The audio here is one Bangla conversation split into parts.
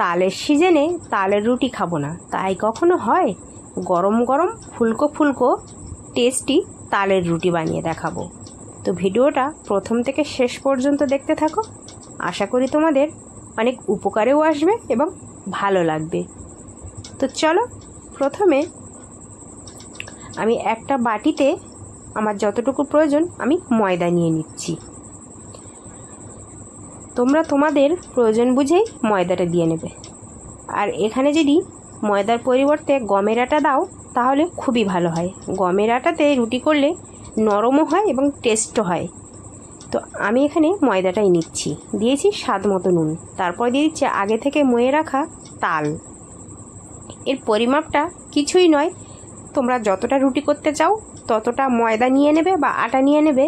তালের সিজনে তালের রুটি খাবো না, তাই কখনো হয়? গরম গরম ফুলকো ফুলকো টেস্টি তালের রুটি বানিয়ে দেখাবো। তো ভিডিওটা প্রথম থেকে শেষ পর্যন্ত দেখতে থাকো। আশা করি তোমাদের অনেক উপকারেও আসবে এবং ভালো লাগবে। তো চলো, প্রথমে আমি একটা বাটিতে আমার যতটুকু প্রয়োজন আমি ময়দা নিয়ে নিচ্ছি। তোমরা তোমাদের প্রয়োজন বুঝেই ময়দাটা দিয়ে নেবে। আর এখানে যদি ময়দার পরিবর্তে গমের আটা দাও তাহলে খুবই ভালো হয়। গমের আটাতে রুটি করলে নরমও হয় এবং টেস্টও হয়। তো আমি এখানে ময়দাটাই নিচ্ছি। দিয়েছি স্বাদ মতো নুন, তারপর দিয়ে দিচ্ছি আগে থেকে ময়ে রাখা তাল। এর পরিমাপটা কিছুই নয়, তোমরা যতটা রুটি করতে চাও ততটা ময়দা নিয়ে নেবে বা আটা নিয়ে নেবে।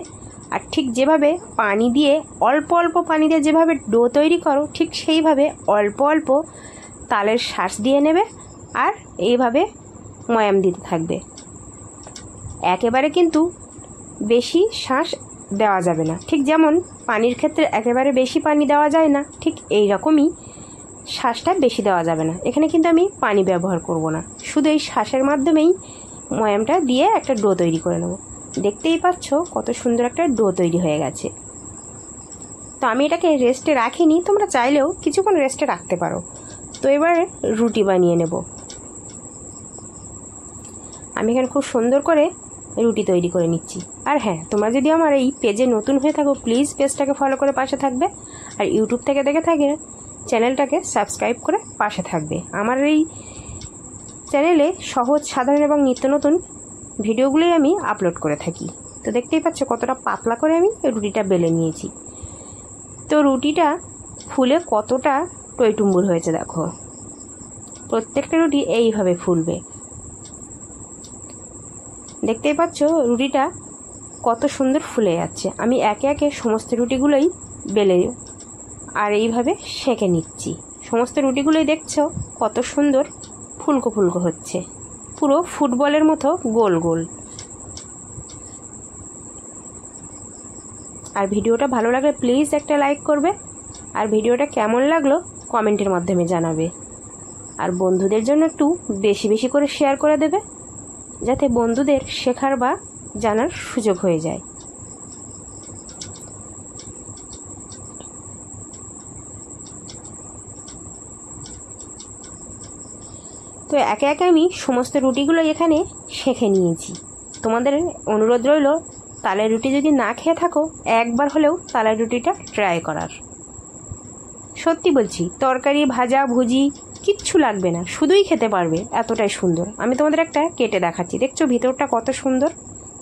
আর ঠিক যেভাবে পানি দিয়ে অল্প অল্প পানি দিয়ে যেভাবে ডো তৈরি করো, ঠিক সেইভাবে অল্প অল্প তালের শাঁস দিয়ে নেবে আর এইভাবে ময়াম দিতে থাকবে। একেবারে কিন্তু বেশি শাঁস দেওয়া যাবে না। ঠিক যেমন পানির ক্ষেত্রে একেবারে বেশি পানি দেওয়া যায় না, ঠিক এই রকমই শাঁসটা বেশি দেওয়া যাবে না। এখানে কিন্তু আমি পানি ব্যবহার করব না, শুধু এই শাঁসের মাধ্যমেই ময়ামটা দিয়ে একটা ডো তৈরি করে নেব। দেখতেই পাচ্ছ কত সুন্দর একটা ডো তৈরি হয়ে গেছে। তো আমি এটাকে রেস্টে রাখিনি, তোমরা চাইলেও কিছুক্ষণ রেস্টে রাখতে পারো। তো এবার রুটি বানিয়ে নেব। আমি এখানে খুব সুন্দর করে রুটি তৈরি করে নিচ্ছি। আর হ্যাঁ, তোমরা যদি আমার এই পেজে নতুন হয়ে থাকো প্লিজ পেজটাকে ফলো করে পাশে থাকবে। আর ইউটিউব থেকে দেখে থাকলে চ্যানেলটাকে সাবস্ক্রাইব করে পাশে থাকবে। আমার এই চ্যানেলে সহজ, সাধারণ এবং নিত্য নতুন ভিডিওগুলোই আমি আপলোড করে থাকি। তো দেখতেই পাচ্ছ কতটা পাতলা করে আমি রুটিটা বেলে নিয়েছি। তো রুটিটা ফুলে কতটা টইটুম্বুর হয়েছে দেখো। প্রত্যেকটা রুটি এইভাবে ফুলবে। দেখতেই পাচ্ছ রুটিটা কত সুন্দর ফুলে যাচ্ছে। আমি একে একে সমস্ত রুটিগুলোই বেলে আর এইভাবে সেঁকে নিচ্ছি। সমস্ত রুটিগুলোই দেখছো কত সুন্দর ফুলকো ফুলকো হচ্ছে, পুরো ফুটবলের মতো গোল গোল। আর ভিডিওটা ভালো লাগলে প্লিজ একটা লাইক করবে। আর ভিডিওটা কেমন লাগলো কমেন্টের মাধ্যমে জানাবে। আর বন্ধুদের জন্য একটু বেশি বেশি করে শেয়ার করে দেবে, যাতে বন্ধুদের শেখার বা জানার সুযোগ হয়ে যায়। তো একে একে আমি সমস্ত রুটিগুলো এখানে সেঁকে নিয়েছি। তোমাদের অনুরোধ রইল, তালের রুটি যদি না খেয়ে থাকো একবার হলেও তালের রুটিটা ট্রাই করার। সত্যি বলছি, তরকারি ভাজা ভুজি কিচ্ছু লাগবে না, শুধুই খেতে পারবে, এতটাই সুন্দর। আমি তোমাদের একটা কেটে দেখাচ্ছি, দেখছো ভিতরটা কত সুন্দর।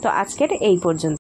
তো আজকের এই পর্যন্ত।